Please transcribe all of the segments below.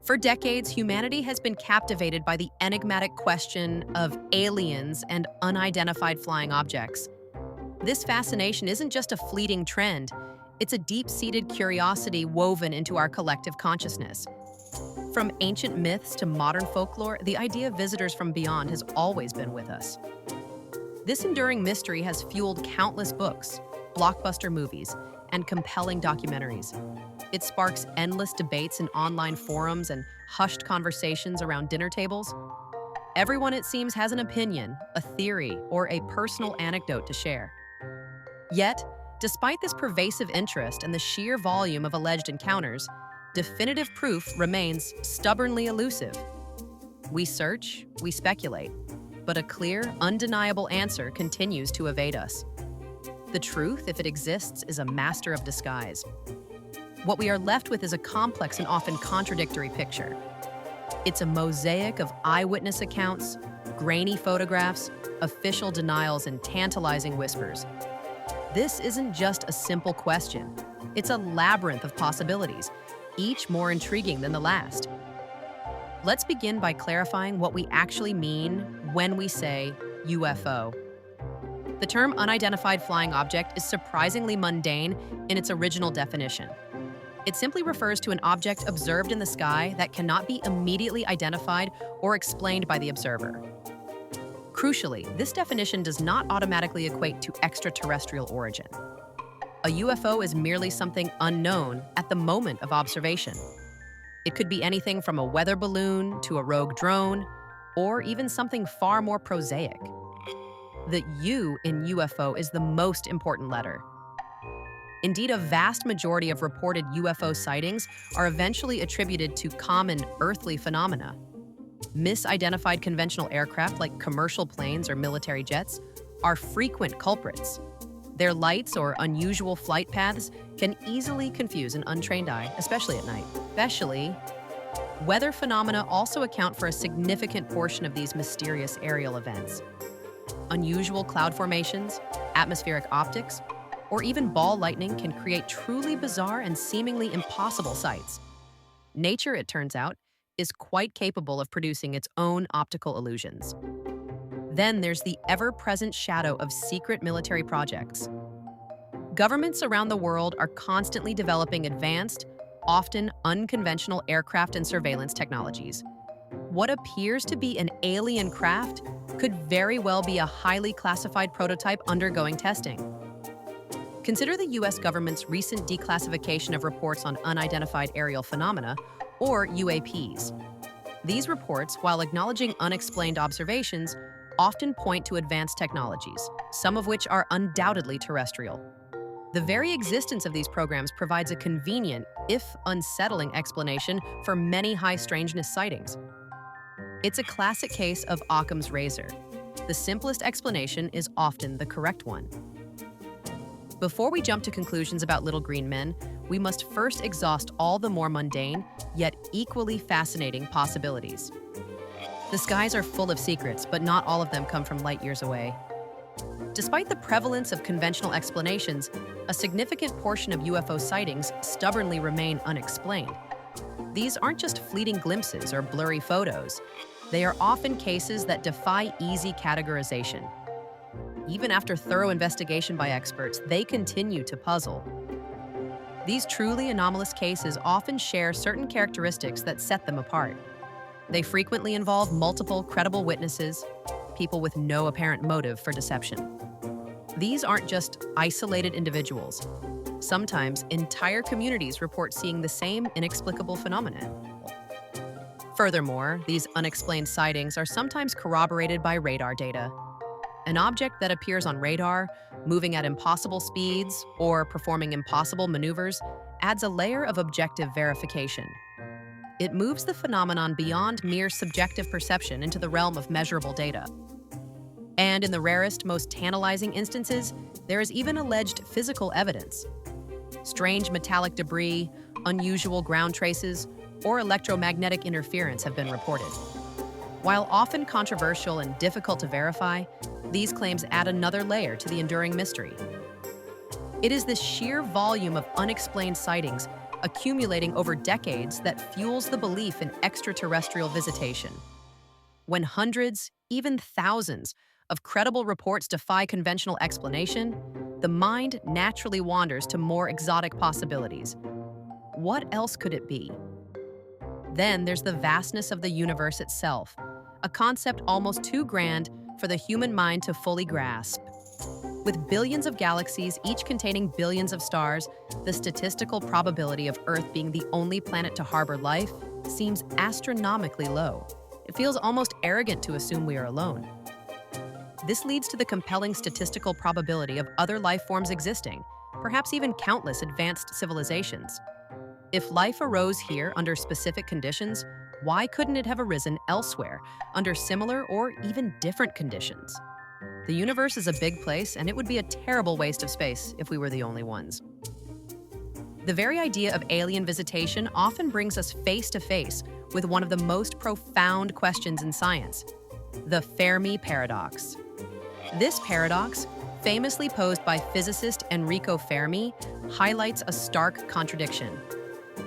For decades, humanity has been captivated by the enigmatic question of aliens and unidentified flying objects. This fascination isn't just a fleeting trend, it's a deep-seated curiosity woven into our collective consciousness. From ancient myths to modern folklore, the idea of visitors from beyond has always been with us. This enduring mystery has fueled countless books, blockbuster movies, and compelling documentaries. It sparks endless debates in online forums and hushed conversations around dinner tables. Everyone, it seems, has an opinion, a theory, or a personal anecdote to share. Yet, despite this pervasive interest and the sheer volume of alleged encounters, definitive proof remains stubbornly elusive. We search, we speculate, but a clear, undeniable answer continues to evade us. The truth, if it exists, is a master of disguise. What we are left with is a complex and often contradictory picture. It's a mosaic of eyewitness accounts, grainy photographs, official denials, and tantalizing whispers. This isn't just a simple question. It's a labyrinth of possibilities, each more intriguing than the last. Let's begin by clarifying what we actually mean when we say UFO. The term unidentified flying object is surprisingly mundane in its original definition. It simply refers to an object observed in the sky that cannot be immediately identified or explained by the observer. Crucially, this definition does not automatically equate to extraterrestrial origin. A UFO is merely something unknown at the moment of observation. It could be anything from a weather balloon to a rogue drone, or even something far more prosaic. The U in UFO is the most important letter. Indeed, a vast majority of reported UFO sightings are eventually attributed to common earthly phenomena. Misidentified conventional aircraft like commercial planes or military jets are frequent culprits. Their lights or unusual flight paths can easily confuse an untrained eye, especially at night. Weather phenomena also account for a significant portion of these mysterious aerial events. Unusual cloud formations, atmospheric optics, or even ball lightning can create truly bizarre and seemingly impossible sights. Nature, it turns out, is quite capable of producing its own optical illusions. Then there's the ever-present shadow of secret military projects. Governments around the world are constantly developing advanced, often unconventional aircraft and surveillance technologies. What appears to be an alien craft could very well be a highly classified prototype undergoing testing. Consider the US government's recent declassification of reports on unidentified aerial phenomena, or UAPs. These reports, while acknowledging unexplained observations, often point to advanced technologies, some of which are undoubtedly terrestrial. The very existence of these programs provides a convenient, if unsettling, explanation for many high strangeness sightings. It's a classic case of Occam's razor. The simplest explanation is often the correct one. Before we jump to conclusions about little green men, we must first exhaust all the more mundane, yet equally fascinating possibilities. The skies are full of secrets, but not all of them come from light years away. Despite the prevalence of conventional explanations, a significant portion of UFO sightings stubbornly remain unexplained. These aren't just fleeting glimpses or blurry photos. They are often cases that defy easy categorization. Even after thorough investigation by experts, they continue to puzzle. These truly anomalous cases often share certain characteristics that set them apart. They frequently involve multiple credible witnesses, people with no apparent motive for deception. These aren't just isolated individuals. Sometimes entire communities report seeing the same inexplicable phenomenon. Furthermore, these unexplained sightings are sometimes corroborated by radar data. An object that appears on radar, moving at impossible speeds or performing impossible maneuvers, adds a layer of objective verification. It moves the phenomenon beyond mere subjective perception into the realm of measurable data. And in the rarest, most tantalizing instances, there is even alleged physical evidence. Strange metallic debris, unusual ground traces, or electromagnetic interference have been reported. While often controversial and difficult to verify, these claims add another layer to the enduring mystery. It is this sheer volume of unexplained sightings accumulating over decades that fuels the belief in extraterrestrial visitation. When hundreds, even thousands, of credible reports defy conventional explanation, the mind naturally wanders to more exotic possibilities. What else could it be? Then there's the vastness of the universe itself, a concept almost too grand for the human mind to fully grasp. With billions of galaxies, each containing billions of stars, the statistical probability of Earth being the only planet to harbor life seems astronomically low. It feels almost arrogant to assume we are alone. This leads to the compelling statistical probability of other life forms existing, perhaps even countless advanced civilizations. If life arose here under specific conditions, why couldn't it have arisen elsewhere under similar or even different conditions? The universe is a big place, and it would be a terrible waste of space if we were the only ones. The very idea of alien visitation often brings us face to face with one of the most profound questions in science, the Fermi paradox. This paradox, famously posed by physicist Enrico Fermi, highlights a stark contradiction.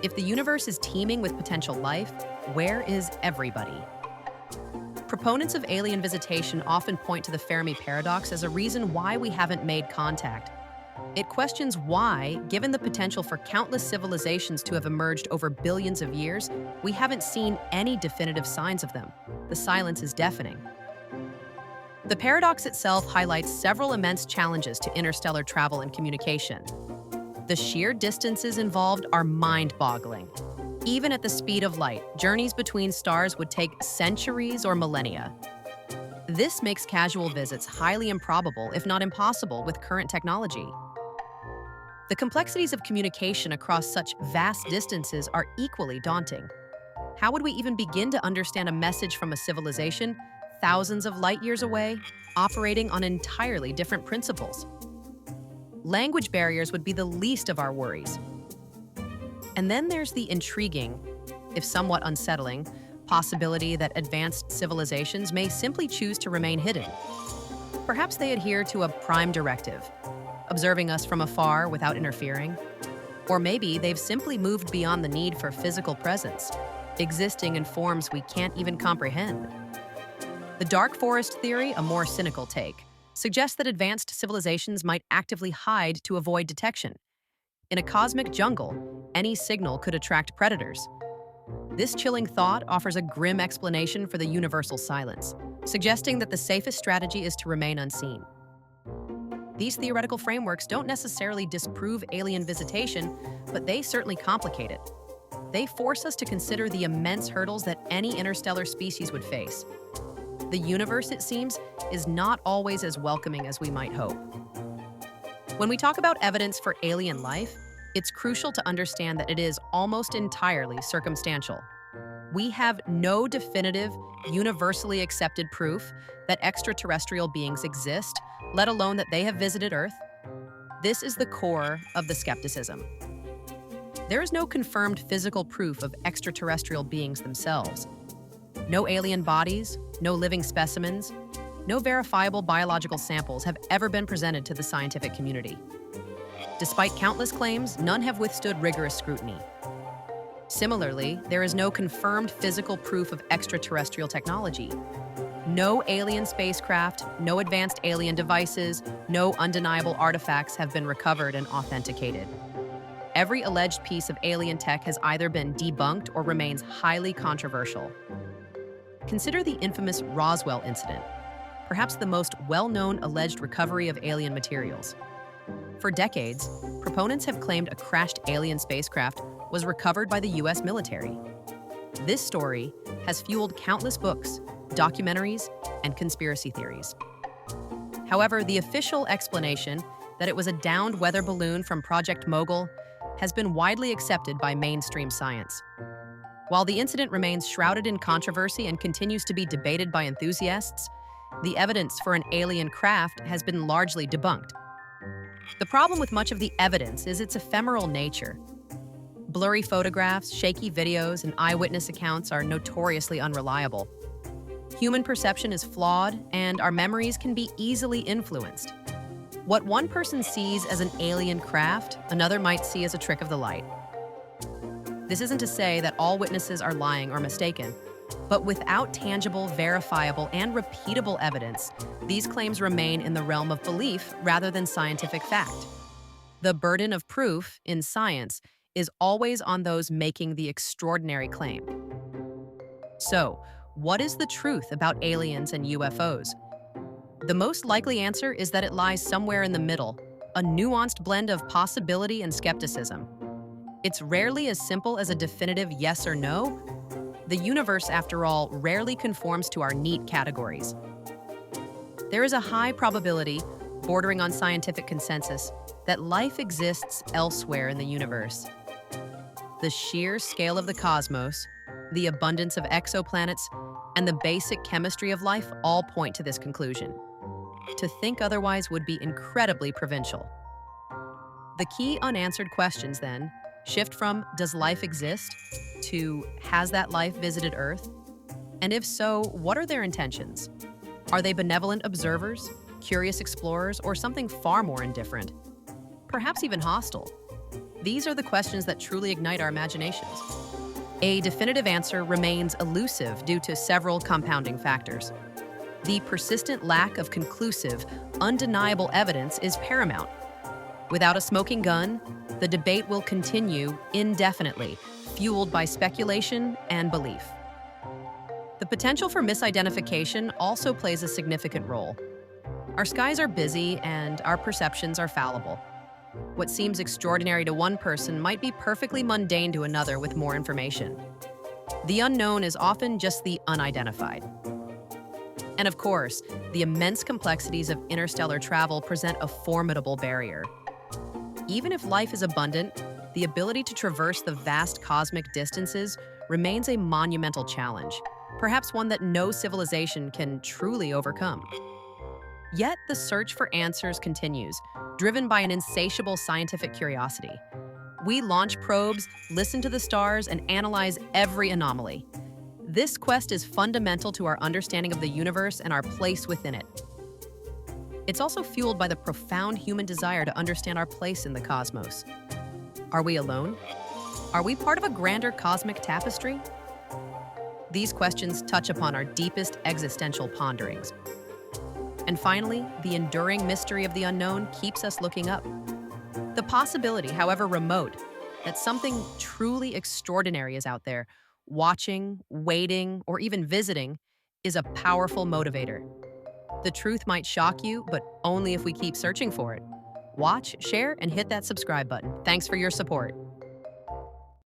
If the universe is teeming with potential life, where is everybody? Proponents of alien visitation often point to the Fermi paradox as a reason why we haven't made contact. It questions why, given the potential for countless civilizations to have emerged over billions of years, we haven't seen any definitive signs of them. The silence is deafening. The paradox itself highlights several immense challenges to interstellar travel and communication. The sheer distances involved are mind-boggling. Even at the speed of light, journeys between stars would take centuries or millennia. This makes casual visits highly improbable, if not impossible, with current technology. The complexities of communication across such vast distances are equally daunting. How would we even begin to understand a message from a civilization thousands of light years away, operating on entirely different principles? Language barriers would be the least of our worries. And then there's the intriguing, if somewhat unsettling, possibility that advanced civilizations may simply choose to remain hidden. Perhaps they adhere to a prime directive, observing us from afar without interfering. Or maybe they've simply moved beyond the need for physical presence, existing in forms we can't even comprehend. The dark forest theory, a more cynical take, suggests that advanced civilizations might actively hide to avoid detection. In a cosmic jungle, any signal could attract predators. This chilling thought offers a grim explanation for the universal silence, suggesting that the safest strategy is to remain unseen. These theoretical frameworks don't necessarily disprove alien visitation, but they certainly complicate it. They force us to consider the immense hurdles that any interstellar species would face. The universe, it seems, is not always as welcoming as we might hope. When we talk about evidence for alien life, it's crucial to understand that it is almost entirely circumstantial. We have no definitive, universally accepted proof that extraterrestrial beings exist, let alone that they have visited Earth. This is the core of the skepticism. There is no confirmed physical proof of extraterrestrial beings themselves. No alien bodies, no living specimens, no verifiable biological samples have ever been presented to the scientific community. Despite countless claims, none have withstood rigorous scrutiny. Similarly, there is no confirmed physical proof of extraterrestrial technology. No alien spacecraft, no advanced alien devices, no undeniable artifacts have been recovered and authenticated. Every alleged piece of alien tech has either been debunked or remains highly controversial. Consider the infamous Roswell incident, perhaps the most well-known alleged recovery of alien materials. For decades, proponents have claimed a crashed alien spacecraft was recovered by the US military. This story has fueled countless books, documentaries, and conspiracy theories. However, the official explanation that it was a downed weather balloon from Project Mogul has been widely accepted by mainstream science. While the incident remains shrouded in controversy and continues to be debated by enthusiasts, the evidence for an alien craft has been largely debunked. The problem with much of the evidence is its ephemeral nature. Blurry photographs, shaky videos, and eyewitness accounts are notoriously unreliable. Human perception is flawed, and our memories can be easily influenced. What one person sees as an alien craft, another might see as a trick of the light. This isn't to say that all witnesses are lying or mistaken, but without tangible, verifiable, and repeatable evidence, these claims remain in the realm of belief rather than scientific fact. The burden of proof in science is always on those making the extraordinary claim. So, what is the truth about aliens and UFOs? The most likely answer is that it lies somewhere in the middle, a nuanced blend of possibility and skepticism. It's rarely as simple as a definitive yes or no. The universe, after all, rarely conforms to our neat categories. There is a high probability, bordering on scientific consensus, that life exists elsewhere in the universe. The sheer scale of the cosmos, the abundance of exoplanets, and the basic chemistry of life all point to this conclusion. To think otherwise would be incredibly provincial. The key unanswered questions, then, shift from does life exist to has that life visited Earth? And if so, what are their intentions? Are they benevolent observers, curious explorers, or something far more indifferent? Perhaps even hostile? These are the questions that truly ignite our imaginations. A definitive answer remains elusive due to several compounding factors. The persistent lack of conclusive, undeniable evidence is paramount. Without a smoking gun, the debate will continue indefinitely, fueled by speculation and belief. The potential for misidentification also plays a significant role. Our skies are busy and our perceptions are fallible. What seems extraordinary to one person might be perfectly mundane to another with more information. The unknown is often just the unidentified. And of course, the immense complexities of interstellar travel present a formidable barrier. Even if life is abundant, the ability to traverse the vast cosmic distances remains a monumental challenge, perhaps one that no civilization can truly overcome. Yet the search for answers continues, driven by an insatiable scientific curiosity. We launch probes, listen to the stars, and analyze every anomaly. This quest is fundamental to our understanding of the universe and our place within it. It's also fueled by the profound human desire to understand our place in the cosmos. Are we alone? Are we part of a grander cosmic tapestry? These questions touch upon our deepest existential ponderings. And finally, the enduring mystery of the unknown keeps us looking up. The possibility, however remote, that something truly extraordinary is out there, watching, waiting, or even visiting, is a powerful motivator. The truth might shock you, but only if we keep searching for it. Watch, share, and hit that subscribe button. Thanks for your support.